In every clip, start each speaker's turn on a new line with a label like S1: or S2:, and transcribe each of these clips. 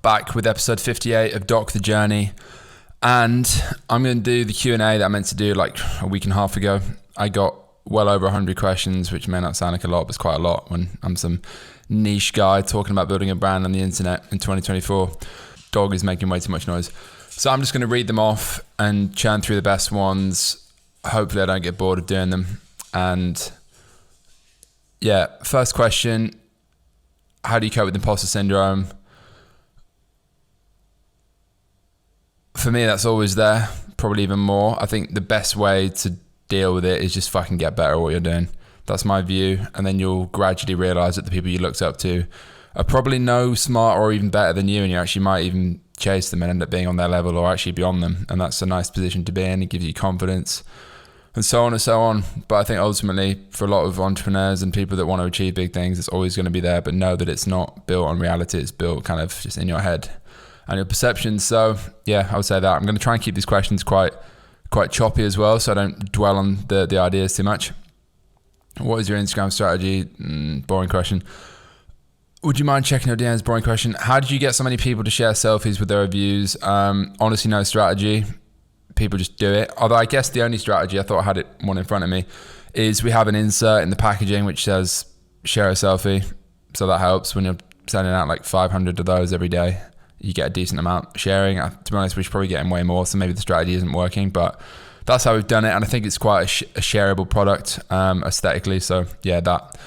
S1: back with episode 58 of Doc the Journey, and I'm going to do the Q&A that I meant to do like a week and a half ago. I got well over 100 questions, which may not sound like a lot, but it's quite a lot when I'm some niche guy talking about building a brand on the internet in 2024. Dog is making way too much noise. So I'm just going to read them off and churn through the best ones. Hopefully I don't get bored of doing them. And yeah, first question, how do you cope with imposter syndrome? For me, that's always there, probably even more. I think the best way to deal with it is just fucking get better at what you're doing. That's my view. And then you'll gradually realize that the people you looked up to are probably no smarter or even better than you, and you actually might even chase them and end up being on their level or actually beyond them. And that's a nice position to be in. It gives you confidence and so on and so on. But I think ultimately for a lot of entrepreneurs and people that want to achieve big things, it's always going to be there, but know that it's not built on reality. It's built kind of just in your head and your perceptions. So yeah, I would say that. I'm going to try and keep these questions quite choppy as well, so I don't dwell on the ideas too much. What is your Instagram strategy? Boring question. Would you mind checking your DMs? Boring question. How did you get so many people to share selfies with their reviews? Honestly, no strategy. People just do it. Although I guess the only strategy, I thought I had it one in front of me, is we have an insert in the packaging which says share a selfie. So that helps when you're sending out like 500 of those every day. You get a decent amount sharing. To be honest, we're probably getting way more, so maybe the strategy isn't working, but that's how we've done it. And I think it's quite a shareable product aesthetically. So yeah, that.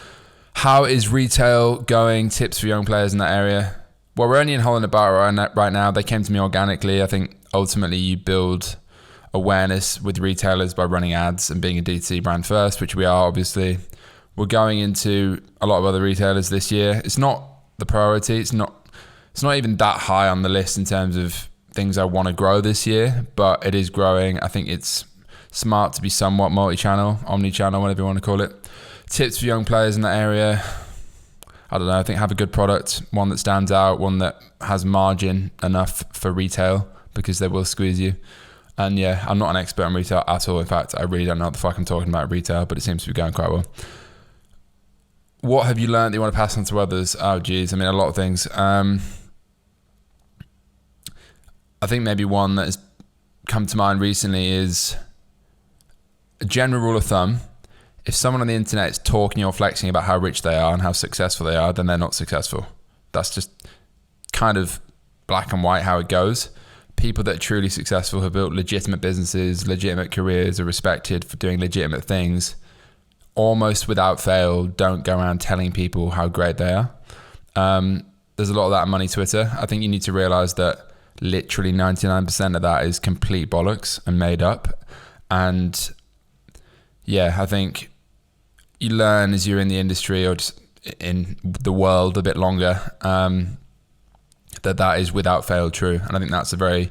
S1: How is retail going? Tips for young players in that area? Well, we're only in Holland about right now. They came to me organically. I think ultimately you build awareness with retailers by running ads and being a D2C brand first, which we are obviously. We're going into a lot of other retailers this year. It's not the priority. It's not even that high on the list in terms of things I want to grow this year, but it is growing. I think it's smart to be somewhat multi-channel, omni-channel, whatever you want to call it. Tips for young players in that area? I don't know. I think have a good product, one that stands out, one that has margin enough for retail, because they will squeeze you. And yeah, I'm not an expert on retail at all. In fact, I really don't know what the fuck I'm talking about retail, but it seems to be going quite well. What have you learned that you want to pass on to others? Oh geez, I mean, a lot of things. I think maybe one that has come to mind recently is a general rule of thumb. If someone on the internet is talking or flexing about how rich they are and how successful they are, then they're not successful. That's just kind of black and white how it goes. People that are truly successful have built legitimate businesses, legitimate careers, are respected for doing legitimate things, almost without fail, don't go around telling people how great they are. There's a lot of that on money Twitter. I think you need to realize that literally 99% of that is complete bollocks and made up. And yeah, I think you learn as you're in the industry or just in the world a bit longer, that is without fail true. And I think that's a very,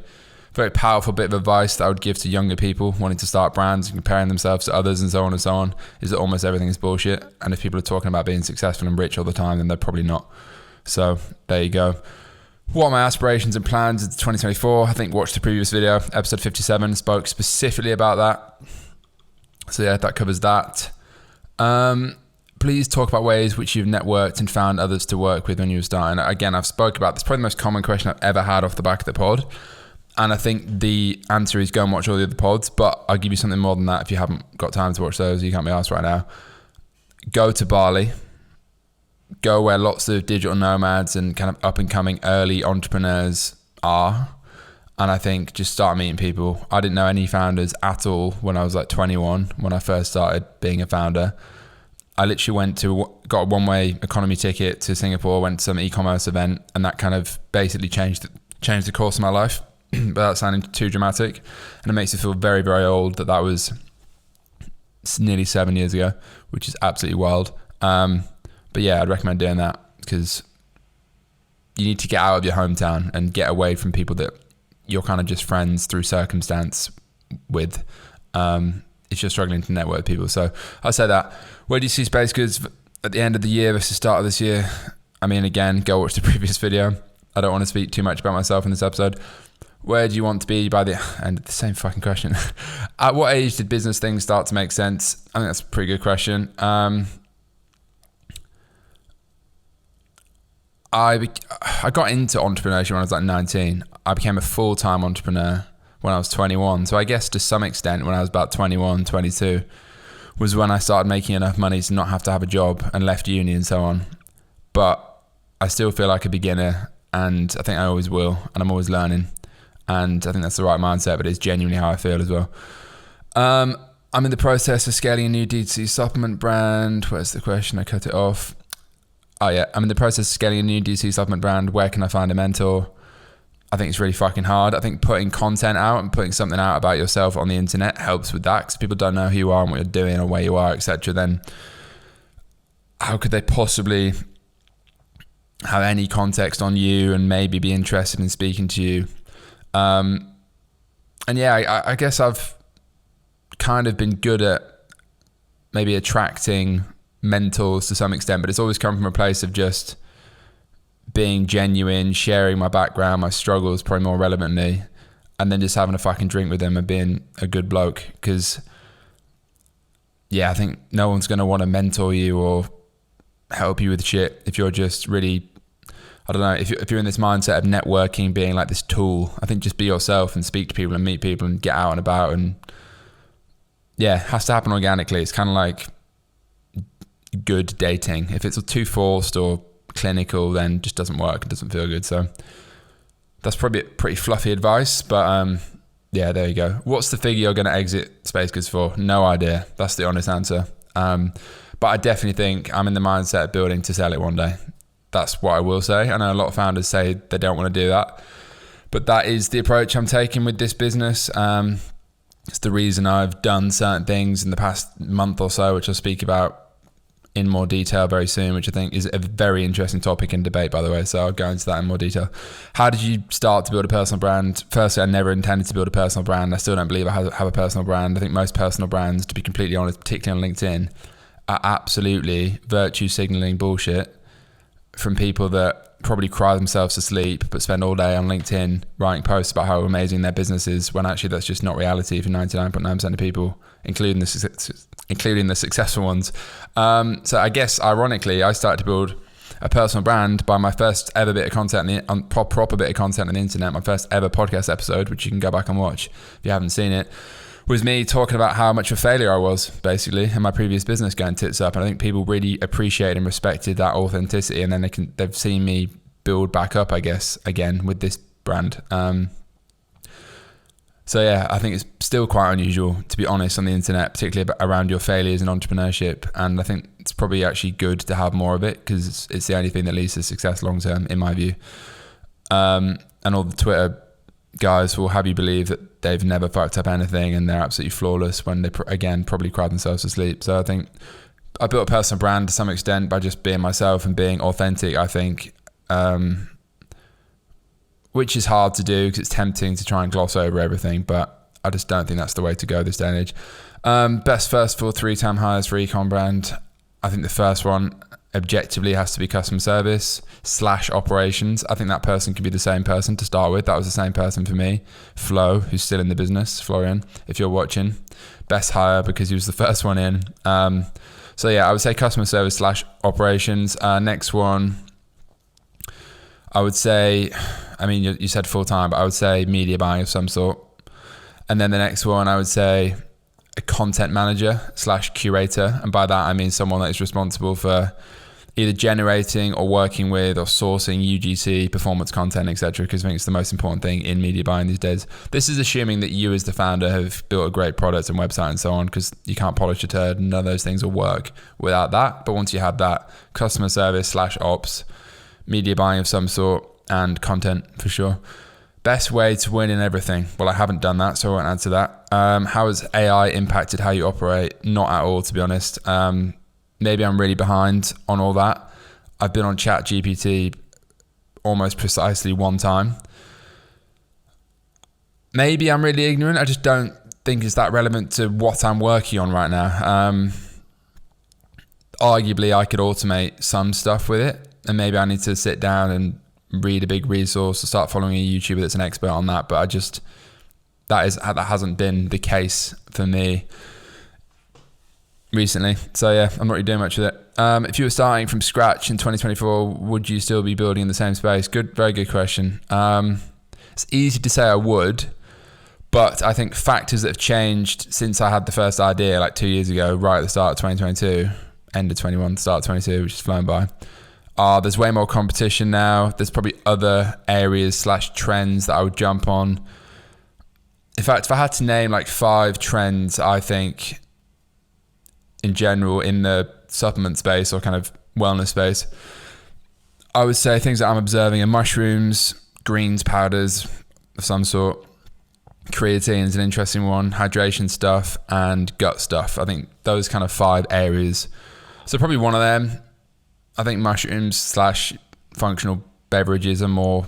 S1: very powerful bit of advice that I would give to younger people wanting to start brands and comparing themselves to others and so on, is that almost everything is bullshit. And if people are talking about being successful and rich all the time, then they're probably not. So there you go. What are my aspirations and plans into 2024? I think watch the previous video, episode 57, spoke specifically about that. So yeah, that covers that. Please talk about ways which you've networked and found others to work with when you were starting. Again, I've spoke about this. Probably the most common question I've ever had off the back of the pod. And I think the answer is go and watch all the other pods, but I'll give you something more than that if you haven't got time to watch those. You can't be asked right now. Go to Bali. Go where lots of digital nomads and kind of up and coming early entrepreneurs are. And I think just start meeting people. I didn't know any founders at all when I was like 21, when I first started being a founder. I literally got a one-way economy ticket to Singapore, went to some e-commerce event, and that kind of basically changed the course of my life. Without sounding too dramatic. And it makes me feel very, very old that was nearly 7 years ago, which is absolutely wild. But yeah, I'd recommend doing that because you need to get out of your hometown and get away from people that you're kind of just friends through circumstance with, if you're struggling to network with people. So I'll say that. Where do you see Space Goods at the end of the year versus start of this year? I mean, again, go watch the previous video. I don't want to speak too much about myself in this episode. Where do you want to be by the end of the same fucking question? At what age did business things start to make sense? I think that's a pretty good question. I got into entrepreneurship when I was like 19. I became a full-time entrepreneur when I was 21. So I guess to some extent when I was about 21, 22 was when I started making enough money to not have to have a job and left uni and so on. But I still feel like a beginner, and I think I always will, and I'm always learning. And I think that's the right mindset, but it's genuinely how I feel as well. I'm in the process of scaling a new D2C supplement brand. Where's the question? I cut it off. Oh yeah, I'm in the process of scaling a new D2C supplement brand. Where can I find a mentor? I think it's really fucking hard. I think putting content out and putting something out about yourself on the internet helps with that, because people don't know who you are and what you're doing or where you are, etc. Then how could they possibly have any context on you and maybe be interested in speaking to you? And yeah, I guess I've kind of been good at maybe attracting mentors to some extent, but it's always come from a place of just being genuine, sharing my background, my struggles, probably more relevantly, and then just having a fucking drink with them and being a good bloke. Because yeah, I think no one's going to want to mentor you or help you with shit if you're just really, I don't know, if you're in this mindset of networking being like this tool. I think just be yourself and speak to people and meet people and get out and about, and yeah, it has to happen organically. It's kind of like good dating. If it's too forced or clinical, then it just doesn't work. It doesn't feel good. So that's probably pretty fluffy advice, but yeah, there you go. What's the figure you're going to exit Space Goods for? No idea. That's the honest answer. But I definitely think I'm in the mindset of building to sell it one day. That's what I will say. I know a lot of founders say they don't want to do that, but that is the approach I'm taking with this business. It's the reason I've done certain things in the past month or so, which I'll speak about in more detail very soon, which I think is a very interesting topic in debate, by the way. So I'll go into that in more detail. How did you start to build a personal brand? Firstly, I never intended to build a personal brand. I still don't believe I have a personal brand. I think most personal brands, to be completely honest, particularly on LinkedIn, are absolutely virtue signaling bullshit from people that probably cry themselves to sleep but spend all day on LinkedIn writing posts about how amazing their business is, when actually that's just not reality for 99.9% of people, including the successful ones. So I guess ironically, I started to build a personal brand by my first ever bit of content, proper bit of content on the internet. My first ever podcast episode, which you can go back and watch if you haven't seen it, was me talking about how much of a failure I was, basically, in my previous business going tits up. And I think people really appreciated and respected that authenticity, and then they've seen me build back up, I guess, again with this brand. So yeah, I think it's still quite unusual, to be honest, on the internet, particularly around your failures in entrepreneurship. And I think it's probably actually good to have more of it, because it's the only thing that leads to success long term, in my view. And all the Twitter guys will have you believe that they've never fucked up anything and they're absolutely flawless, when they again probably cried themselves to sleep. So I think I built a personal brand to some extent by just being myself and being authentic, I think, which is hard to do because it's tempting to try and gloss over everything, but I just don't think that's the way to go this day and age. Best first for 3-time hires for Ecom brand. I think the first one objectively has to be customer service / operations. I think that person could be the same person to start with. That was the same person for me. Flo, who's still in the business, Florian, if you're watching, best hire because he was the first one in. So yeah, I would say customer service / operations. Next one, I would say, I mean, you said full time, but I would say media buying of some sort. And then the next one, I would say a content manager / curator. And by that, I mean someone that is responsible for either generating or working with or sourcing UGC, performance content, etc. Because I think it's the most important thing in media buying these days. This is assuming that you as the founder have built a great product and website and so on, because you can't polish a turd. None of those things will work without that. But once you have that, customer service / ops, media buying of some sort, and content for sure. Best way to win in everything. Well, I haven't done that, so I won't answer that. How has AI impacted how you operate? Not at all, to be honest. Maybe I'm really behind on all that. I've been on ChatGPT almost precisely one time. Maybe I'm really ignorant. I just don't think it's that relevant to what I'm working on right now. Arguably, I could automate some stuff with it, and maybe I need to sit down and read a big resource or start following a YouTuber that's an expert on that. But that hasn't been the case for me recently. So yeah, I'm not really doing much with it. If you were starting from scratch in 2024, would you still be building in the same space? Very good question. It's easy to say I would, but I think factors that have changed since I had the first idea like 2 years ago, right at the start of 2022, end of 21, start of 22, which is flown by. There's way more competition now. There's probably other areas / trends that I would jump on. In fact, if I had to name like 5 trends, I think in general in the supplement space or kind of wellness space, I would say things that I'm observing are mushrooms, greens, powders of some sort. Creatine is an interesting one, hydration stuff, and gut stuff. I think those kind of 5 areas. So probably one of them. I think mushrooms / functional beverages are more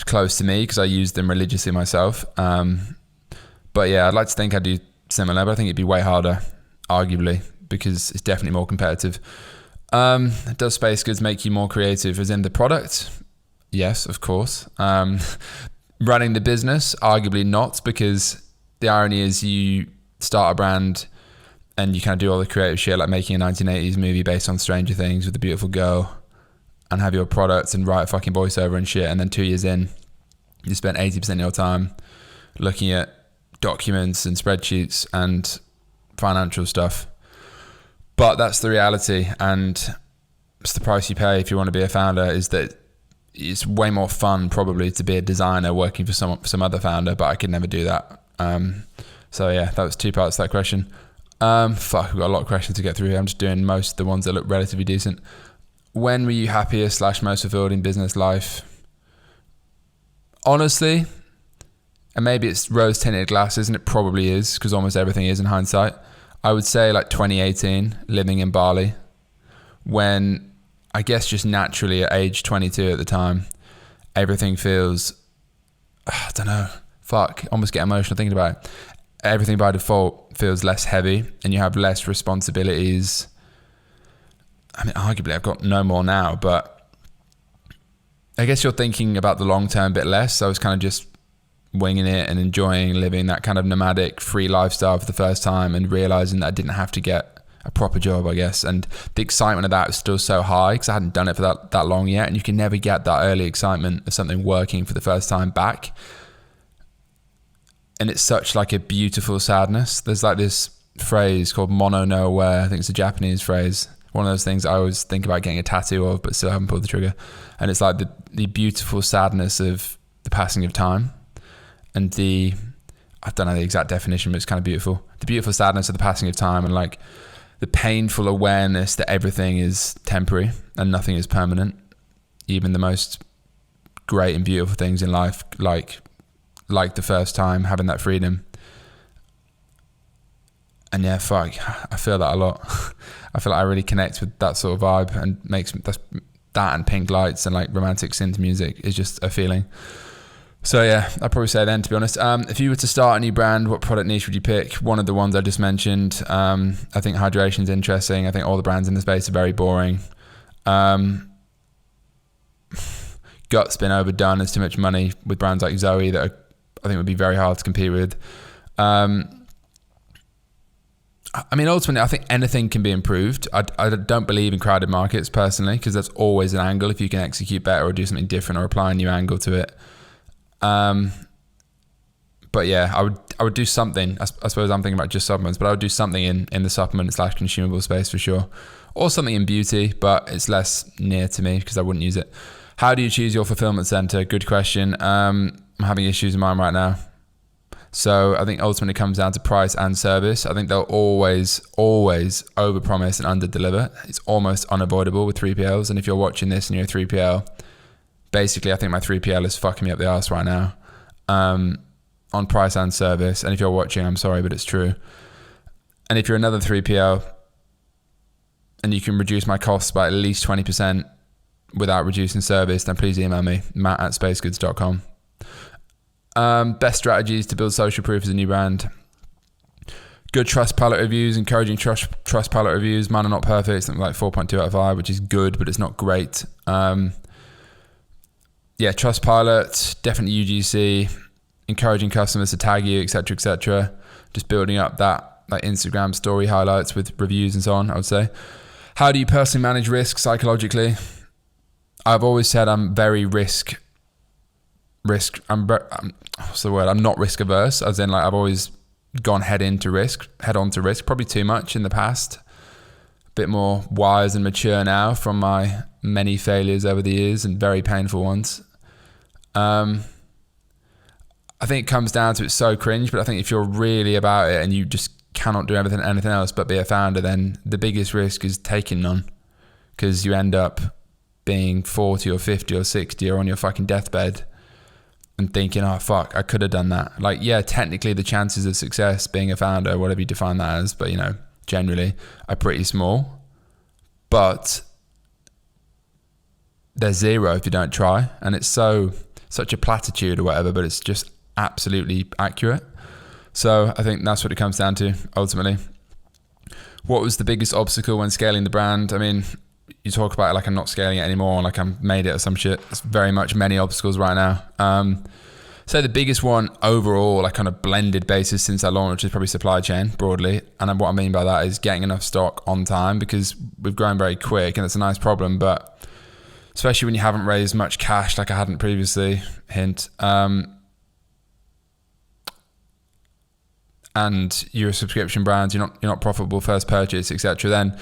S1: close to me because I use them religiously myself. But yeah, I'd like to think I do similar, but I think it'd be way harder, arguably, because it's definitely more competitive. Does space goods make you more creative as in the product? Yes, of course. Running the business, arguably not, because the irony is you start a brand and you kind of do all the creative shit, like making a 1980s movie based on Stranger Things with a beautiful girl, and have your products and write fucking voiceover and shit, and then 2 years in, you spend 80% of your time looking at documents and spreadsheets and financial stuff. But that's the reality, and it's the price you pay if you want to be a founder, is that it's way more fun probably to be a designer working for some other founder, but I could never do that. So yeah, that was 2 parts to that question. We've got a lot of questions to get through here. I'm just doing most of the ones that look relatively decent. When were you happiest / most fulfilled in business life? Honestly, and maybe it's rose tinted glasses, and it probably is because almost everything is in hindsight. I would say like 2018, living in Bali, when I guess just naturally at age 22 at the time, everything feels, I don't know, almost get emotional thinking about it. Everything by default feels less heavy and you have less responsibilities. I mean, arguably I've got no more now, but I guess you're thinking about the long term bit less. So I was kind of just winging it and enjoying living that kind of nomadic free lifestyle for the first time and realizing that I didn't have to get a proper job, I guess. And the excitement of that was still so high because I hadn't done it for that long yet. And you can never get that early excitement of something working for the first time back. And it's such like a beautiful sadness. There's like this phrase called mono no aware. I think it's a Japanese phrase. One of those things I always think about getting a tattoo of, but still haven't pulled the trigger. And it's like the beautiful sadness of the passing of time. And I don't know the exact definition, but it's kind of beautiful. The beautiful sadness of the passing of time, and like the painful awareness that everything is temporary and nothing is permanent. Even the most great and beautiful things in life, like the first time, having that freedom. And yeah, I feel that a lot. I feel like I really connect with that sort of vibe, and that and pink lights and like romantic synth music is just a feeling. So yeah, I'd probably say then, to be honest. If you were to start a new brand, what product niche would you pick? One of the ones I just mentioned. I think hydration's interesting. I think all the brands in the space are very boring. Gut's been overdone. There's too much money with brands like Zoe that I think would be very hard to compete with. I mean, ultimately, I think anything can be improved. I don't believe in crowded markets personally, because that's always an angle if you can execute better or do something different or apply a new angle to it. But yeah, I would do something. I suppose I'm thinking about just supplements, but I would do something in the supplement / consumable space for sure, or something in beauty, but it's less near to me because I wouldn't use it. How do you choose your fulfillment center? Good question. I'm having issues in mine right now. So I think ultimately it comes down to price and service. I think they'll always overpromise and underdeliver. It's almost unavoidable with 3PLs. And if you're watching this and you're a 3PL, basically I think my 3PL is fucking me up the arse right now on price and service. And if you're watching, I'm sorry, but it's true. And if you're another 3PL and you can reduce my costs by at least 20% without reducing service, then please email me, matt@spacegoods.com. Best strategies to build social proof as a new brand. Good Trustpilot reviews, encouraging Trustpilot reviews. Mine are not perfect, something like 4.2 out of 5, which is good, but it's not great. Yeah, Trustpilot, definitely UGC, encouraging customers to tag you, etc., etc. Just building up that like Instagram story highlights with reviews and so on, I would say. How do you personally manage risk psychologically? I've always said I'm very what's the word? I'm not risk averse, as in like I've always gone head on to risk, probably too much in the past. A bit more wise and mature now from my many failures over the years and very painful ones. I think it comes down to, it's so cringe, but I think if you're really about it and you just cannot do anything else but be a founder, then the biggest risk is taking none, because you end up being 40 or 50 or 60 or on your fucking deathbed and thinking, oh fuck, I could have done that. Like, yeah, technically the chances of success being a founder, whatever you define that as, but you know, generally are pretty small, but they're zero if you don't try. And it's such a platitude or whatever, but it's just absolutely accurate. So I think that's what it comes down to ultimately. What was the biggest obstacle when scaling the brand? I mean, you talk about it like I'm not scaling it anymore, like I'm made it or some shit. It's very much many obstacles right now. So the biggest one overall, like on a blended basis since I launched, is probably supply chain broadly. And what I mean by that is getting enough stock on time, because we've grown very quick and it's a nice problem, but especially when you haven't raised much cash like I hadn't previously, hint. And you're a subscription brand, you're not profitable first purchase, etc. Then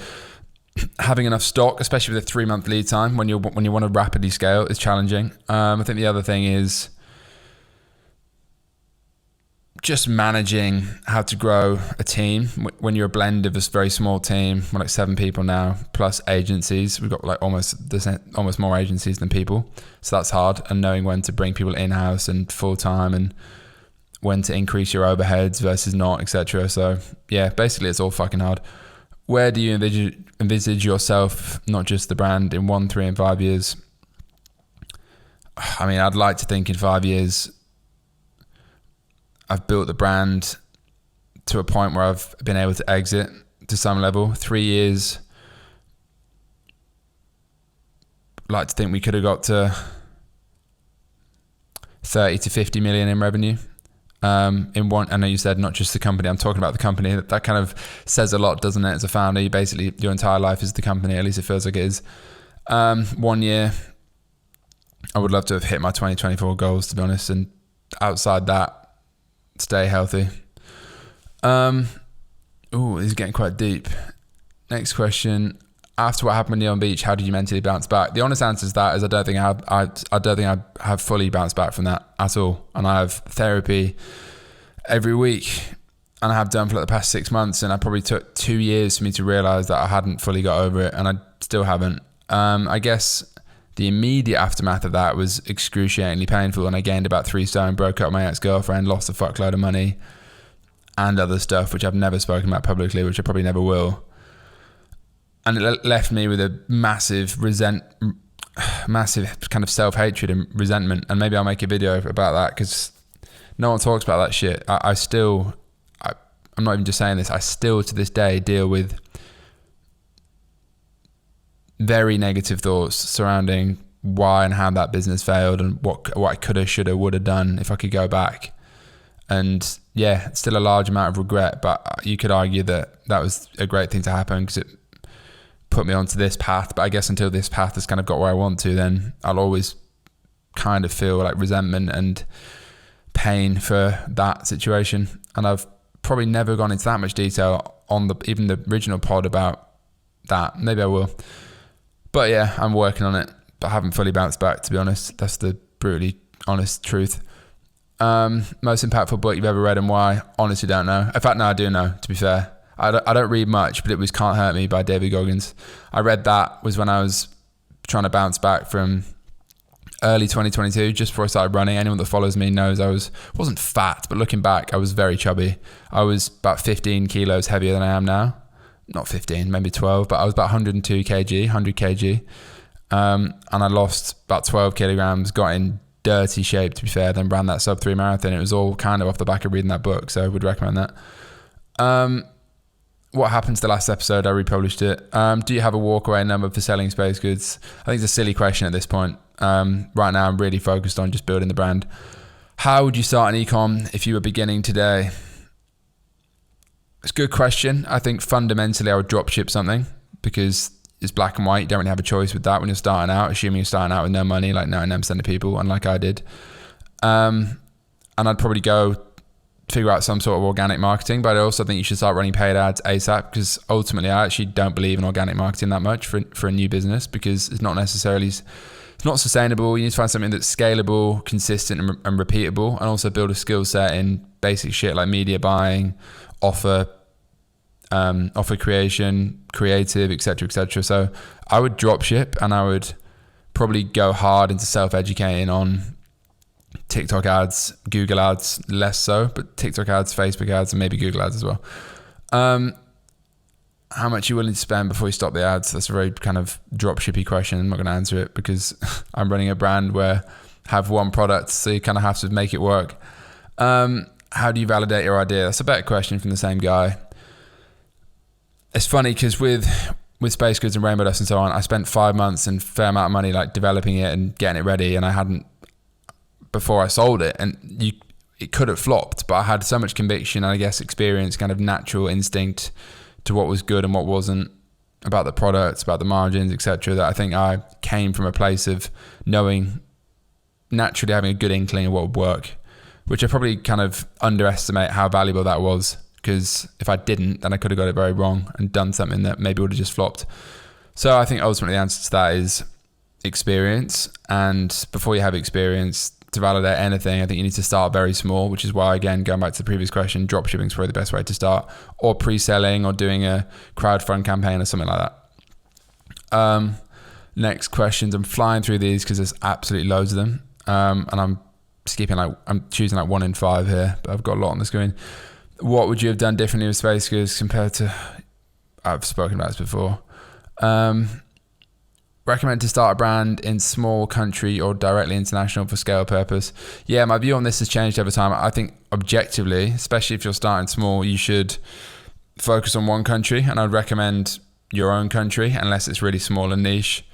S1: having enough stock, especially with a 3-month lead time when you want to rapidly scale, is challenging. I think the other thing is just managing how to grow a team when you're a blend of this very small team. We're like 7 people now plus agencies. We've got like almost more agencies than people, so that's hard. And knowing when to bring people in-house and full-time, and when to increase your overheads versus not, etc. So yeah, basically it's all fucking hard. Where do you envisage yourself, not just the brand, in 1, 3 and 5 years? I mean, I'd like to think in 5 years I've built the brand to a point where I've been able to exit to some level. 3 years, I'd like to think we could have got to 30 to 50 million in revenue. In one, I know you said not just the company, I'm talking about the company. That kind of says a lot, doesn't it? As a founder, you basically, your entire life is the company, at least it feels like it is. 1 year, I would love to have hit my 2024 goals, to be honest, and outside that, stay healthy. This is getting quite deep. Next question. After what happened in Neon Beach, how did you mentally bounce back? The honest answer to that is I don't think I have fully bounced back from that at all. And I have therapy every week, and I have done for like the past 6 months, and I probably took 2 years for me to realize that I hadn't fully got over it, and I still haven't. I guess the immediate aftermath of that was excruciatingly painful, and I gained about 3 stone, broke up with my ex-girlfriend, lost a fuckload of money and other stuff, which I've never spoken about publicly, which I probably never will. And it left me with a massive kind of self-hatred and resentment. And maybe I'll make a video about that, because no one talks about that shit. I'm not even just saying this, I still to this day deal with very negative thoughts surrounding why and how that business failed, and what I could have, should have, would have done if I could go back. And yeah, it's still a large amount of regret, but you could argue that was a great thing to happen, because it put me onto this path. But I guess until this path has kind of got where I want to, then I'll always kind of feel like resentment and pain for that situation. And I've probably never gone into that much detail on even the original pod about that. Maybe I will. But yeah, I'm working on it, but I haven't fully bounced back, to be honest. That's the brutally honest truth. Most impactful book you've ever read and why? Honestly don't know. In fact, no, I do know, to be fair. I don't read much, but it was Can't Hurt Me by David Goggins. I read that was when I was trying to bounce back from early 2022, just before I started running. Anyone that follows me knows I wasn't fat, but looking back, I was very chubby. I was about 15 kilos heavier than I am now. Not 15, maybe 12, but I was about 100 kg. And I lost about 12 kilograms, got in dirty shape, to be fair, then ran that sub 3 marathon. It was all kind of off the back of reading that book, so I would recommend that. What happened to the last episode? I republished it. Do you have a walkaway number for selling space goods? I think it's a silly question at this point. Right now I'm really focused on just building the brand. How would you start an ecom if you were beginning today? It's a good question. I think fundamentally I would drop ship something, because it's black and white. You don't really have a choice with that when you're starting out, assuming you're starting out with no money, like 99% of people, unlike I did. And I'd probably go figure out some sort of organic marketing, but I also think you should start running paid ads ASAP, because ultimately I actually don't believe in organic marketing that much for a new business, because it's not sustainable. You need to find something that's scalable, consistent, and repeatable, and also build a skill set in basic shit like media buying, offer creation, creative, etc. So I would drop ship, and I would probably go hard into self-educating on TikTok ads, Google ads, less so, but TikTok ads, Facebook ads, and maybe Google ads as well. How much are you willing to spend before you stop the ads? That's a very kind of dropshippy question. I'm not going to answer it because I'm running a brand where I have one product, so you kind of have to make it work. How do you validate your idea? That's a better question from the same guy. It's funny because with Space Goods and Rainbow Dust and so on, I spent 5 months and fair amount of money like developing it and getting it ready, and I hadn't before I sold it, and it could have flopped, but I had so much conviction and I guess experience, kind of natural instinct to what was good and what wasn't about the products, about the margins, etc., that I think I came from a place of knowing, naturally having a good inkling of what would work, which I probably kind of underestimate how valuable that was, because if I didn't, then I could have got it very wrong and done something that maybe would have just flopped. So I think ultimately the answer to that is experience, and before you have experience, to validate anything, I think you need to start very small, which is why, again, going back to the previous question, dropshipping is probably the best way to start, or pre-selling, or doing a crowdfund campaign or something like that. Next questions. I'm flying through these because there's absolutely loads of them, and I'm choosing like 1 in 5 here, but I've got a lot on the screen. What would you have done differently with Space Goods compared to? I've spoken about this before. Recommend to start a brand in small country or directly international for scale purpose. Yeah, my view on this has changed over time. I think objectively, especially if you're starting small, you should focus on one country, and I'd recommend your own country unless it's really small and niche.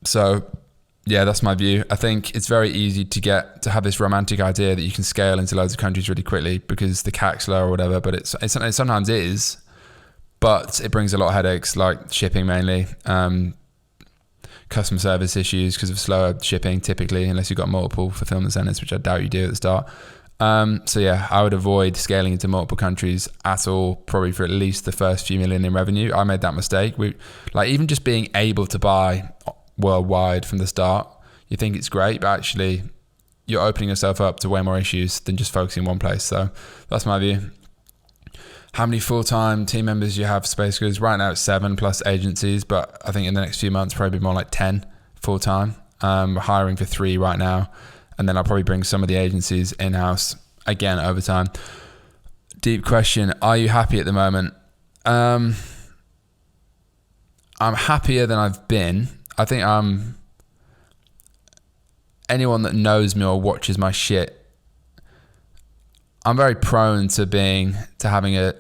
S1: So yeah, that's my view. I think it's very easy to have this romantic idea that you can scale into loads of countries really quickly because the CAC's low or whatever, but it sometimes is, but it brings a lot of headaches, like shipping mainly, customer service issues because of slower shipping typically, unless you've got multiple fulfillment centers, which I doubt you do at the start. So yeah, I would avoid scaling into multiple countries at all, probably for at least the first few million in revenue. I made that mistake. Even just being able to buy worldwide from the start, you think it's great, but actually you're opening yourself up to way more issues than just focusing in one place. So that's my view. How many full-time team members you have, Space Goods? Right now it's 7 plus agencies, but I think in the next few months probably more like 10 full-time. We're hiring for 3 right now, and then I'll probably bring some of the agencies in-house again over time. Deep question. Are you happy at the moment? I'm happier than I've been. I think anyone that knows me or watches my shit, I'm very prone to having an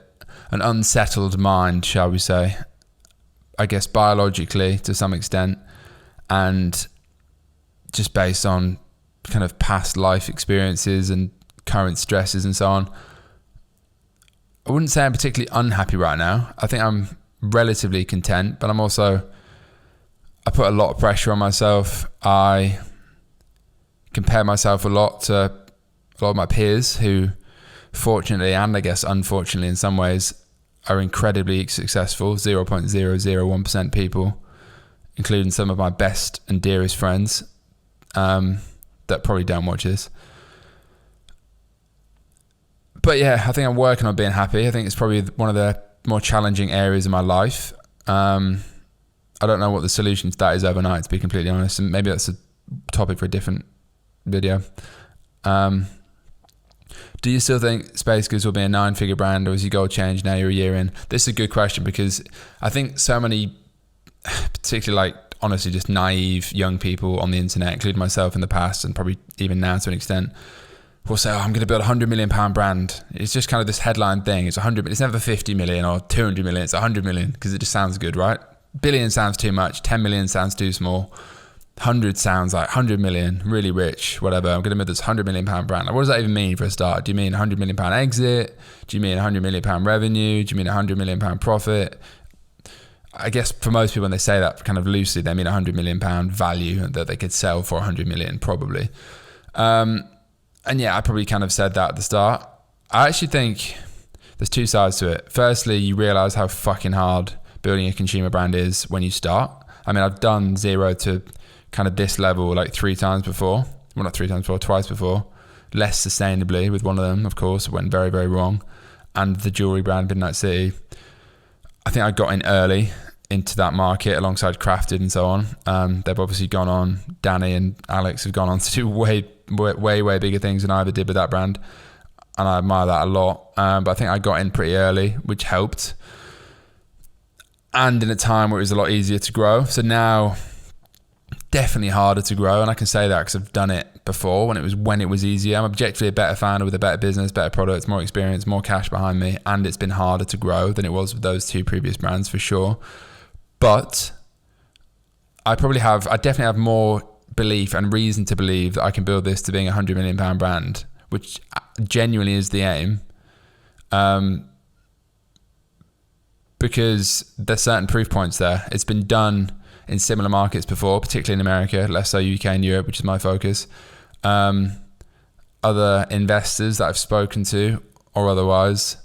S1: unsettled mind, shall we say, I guess biologically to some extent, and just based on kind of past life experiences and current stresses and so on. I wouldn't say I'm particularly unhappy right now. I think I'm relatively content, but I put a lot of pressure on myself. I compare myself a lot to a lot of my peers who, fortunately and I guess unfortunately in some ways, are incredibly successful, 0.001% people, including some of my best and dearest friends that probably don't watch this. But yeah, I think I'm working on being happy. I think it's probably one of the more challenging areas of my life. I don't know what the solution to that is overnight, to be completely honest, and maybe that's a topic for a different video. Do you still think Space Goods will be a 9-figure brand, or has your goal changed now you're a year in? This is a good question, because I think so many, particularly honestly just naive young people on the internet, including myself in the past and probably even now to an extent, will say, I'm going to build a £100 million brand. It's just kind of this headline thing. It's 100. It's never 50 million or 200 million. It's 100 million because it just sounds good, right? Billion sounds too much. 10 million sounds too small. 100 sounds like 100 million, really rich, whatever. I'm going to build this £100 million brand. Like, what does that even mean for a start? Do you mean £100 million exit? Do you mean £100 million revenue? Do you mean £100 million profit? I guess for most people when they say that kind of loosely, they mean £100 million value that they could sell for 100 million probably. And yeah, I probably kind of said that at the start. I actually think there's two sides to it. Firstly, you realize how fucking hard building a consumer brand is when you start. I mean, I've done 0 to kind of this level like 3 times before. Well, not 3 times before, twice before. Less sustainably with one of them, of course. It went very, very wrong. And the jewelry brand, Midnight City, I think I got in early into that market alongside Crafted and so on. They've obviously gone on, Danny and Alex have gone on to do way bigger things than I ever did with that brand. And I admire that a lot. But I think I got in pretty early, which helped. And in a time where it was a lot easier to grow. So now, definitely harder to grow. And I can say that because I've done it before when it was easier. I'm objectively a better founder with a better business, better products, more experience, more cash behind me. And it's been harder to grow than it was with those 2 previous brands for sure. But I definitely have more belief and reason to believe that I can build this to being £100 million brand, which genuinely is the aim. Because there's certain proof points there. It's been done in similar markets before, particularly in America, less so UK and Europe, which is my focus. Other investors that I've spoken to or otherwise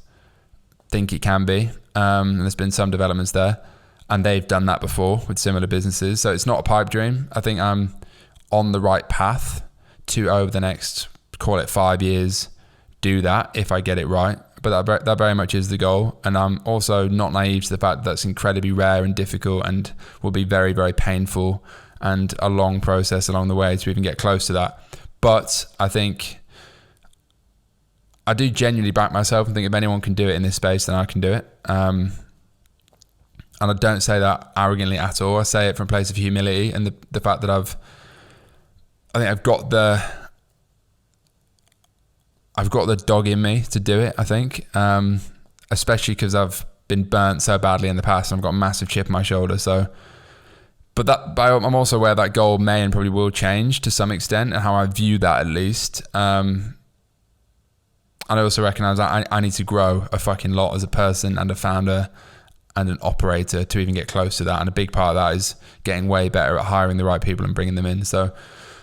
S1: think it can be. And there's been some developments there. And they've done that before with similar businesses. So it's not a pipe dream. I think I'm on the right path to, over the next, call it 5 years, do that if I get it right. But that very much is the goal. And I'm also not naive to the fact that that's incredibly rare and difficult and will be very, very painful and a long process along the way to even get close to that. But I think I do genuinely back myself and think if anyone can do it in this space, then I can do it. And I don't say that arrogantly at all. I say it from a place of humility and the fact that I've got the dog in me to do it, I think. Especially because I've been burnt so badly in the past and I've got a massive chip on my shoulder. But I'm also aware that goal may and probably will change to some extent and how I view that at least. And I also recognize I need to grow a fucking lot as a person and a founder and an operator to even get close to that. And a big part of that is getting way better at hiring the right people and bringing them in. So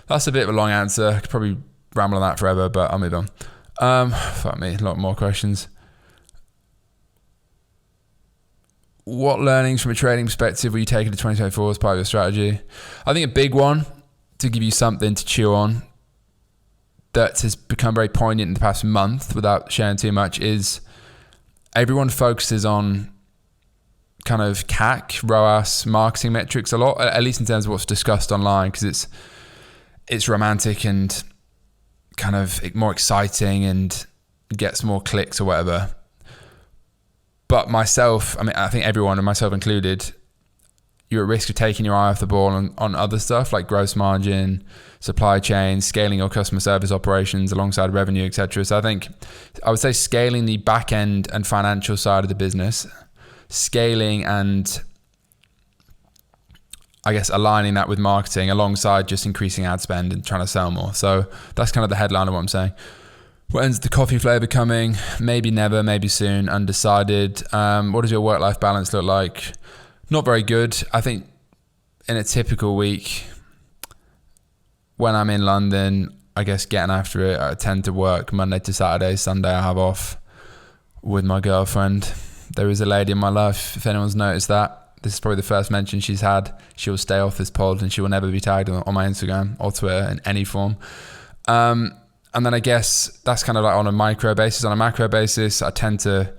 S1: that's a bit of a long answer. I could probably ramble on that forever, but I'll move on. Fuck me, a lot more questions. What learnings from a trading perspective will you take into 2024 as part of your strategy? I think a big one, to give you something to chew on, that has become very poignant in the past month without sharing too much, is everyone focuses on kind of CAC, ROAS, marketing metrics a lot, at least in terms of what's discussed online, because it's romantic and kind of more exciting and gets more clicks or whatever. But myself, I think everyone, and myself included, you're at risk of taking your eye off the ball on other stuff like gross margin, supply chain, scaling your customer service operations alongside revenue, etc. So I would say scaling the back end and financial side of the business, scaling and I guess aligning that with marketing alongside just increasing ad spend and trying to sell more. So that's kind of the headline of what I'm saying. When's the coffee flavor coming? Maybe never, maybe soon, undecided. What does your work-life balance look like? Not very good. I think in a typical week, when I'm in London, I guess getting after it, I tend to work Monday to Saturday. Sunday I have off with my girlfriend. There is a lady in my life, if anyone's noticed that. This is probably the first mention she's had. She will stay off this pod and she will never be tagged on my Instagram or Twitter in any form. And then I guess that's kind of like on a micro basis. On a macro basis, I tend to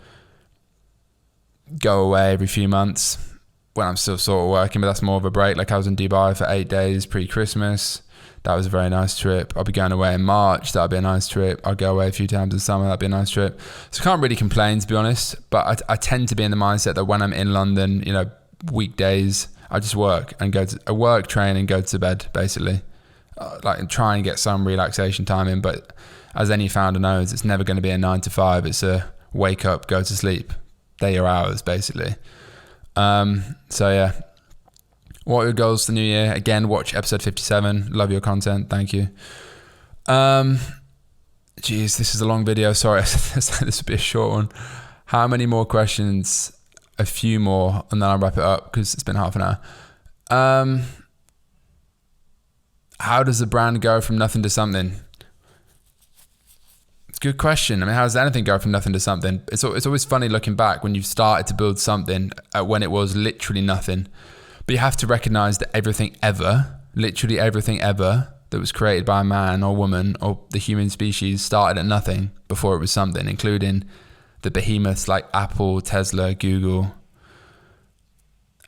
S1: go away every few months when I'm still sort of working, but that's more of a break. Like I was in Dubai for 8 days pre-Christmas. That was a very nice trip. I'll be going away in March. That'll be a nice trip. I'll go away a few times in summer. That'll be a nice trip. So I can't really complain, to be honest. But I tend to be in the mindset that when I'm in London, weekdays, I just work and train and go to bed, basically. And try and get some relaxation time in. But as any founder knows, it's never going to be a 9 to 5. It's a wake up, go to sleep. They're your hours, basically. So yeah. What are your goals for the new year? Again, watch episode 57. Love your content. Thank you. This is a long video. Sorry, this would be a short one. How many more questions a few more and then I'll wrap it up because it's been half an hour. How does the brand go from nothing to something? It's a good question. I mean, how does anything go from nothing to something? It's always funny looking back when you've started to build something when it was literally nothing. But you have to recognize that literally everything ever that was created by a man or woman or the human species started at nothing before it was something, including the behemoths like Apple, Tesla, Google.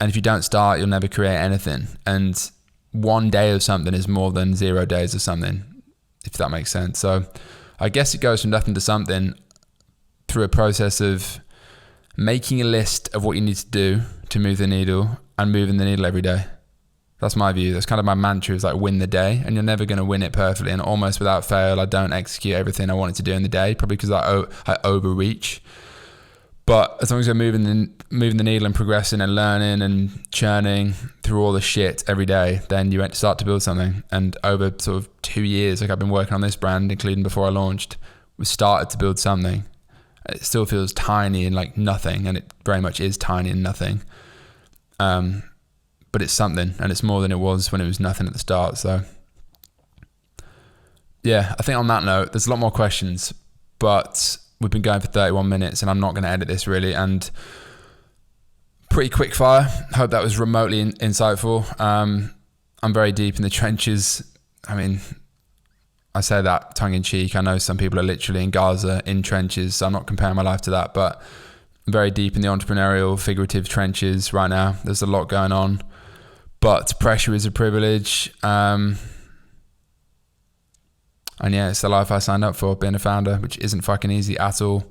S1: And if you don't start, you'll never create anything. And one day of something is more than 0 days of something, if that makes sense. So I guess it goes from nothing to something through a process of making a list of what you need to do to move the needle and moving the needle every day. That's my view. That's kind of my mantra, is like win the day, and you're never going to win it perfectly. And almost without fail, I don't execute everything I wanted to do in the day, probably because I overreach. But as long as you're moving the needle and progressing and learning and churning through all the shit every day, then you start to build something. And over sort of 2 years, like I've been working on this brand, including before I launched, we started to build something. It still feels tiny and like nothing, and it very much is tiny and nothing. But it's something, and it's more than it was when it was nothing at the start. So yeah, I think on that note, there's a lot more questions, but we've been going for 31 minutes and I'm not going to edit this really. And pretty quick fire. Hope that was remotely insightful. I'm very deep in the trenches. I mean, I say that tongue in cheek. I know some people are literally in Gaza in trenches, so I'm not comparing my life to that, but I'm very deep in the entrepreneurial, figurative trenches right now. There's a lot going on, but pressure is a privilege. And yeah, it's the life I signed up for, being a founder, which isn't fucking easy at all.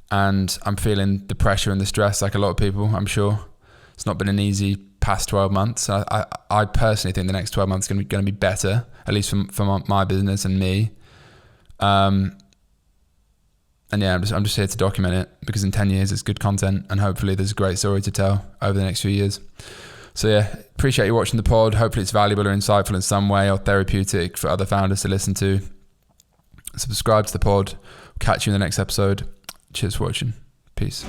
S1: And I'm feeling the pressure and the stress like a lot of people, I'm sure. It's not been an easy past 12 months. I personally think the next 12 months are going to be better, at least for my business and me. And yeah, I'm just here to document it, because in 10 years it's good content, and hopefully there's a great story to tell over the next few years. So yeah, appreciate you watching the pod. Hopefully it's valuable or insightful in some way, or therapeutic for other founders to listen to. Subscribe to the pod. Catch you in the next episode. Cheers for watching. Peace.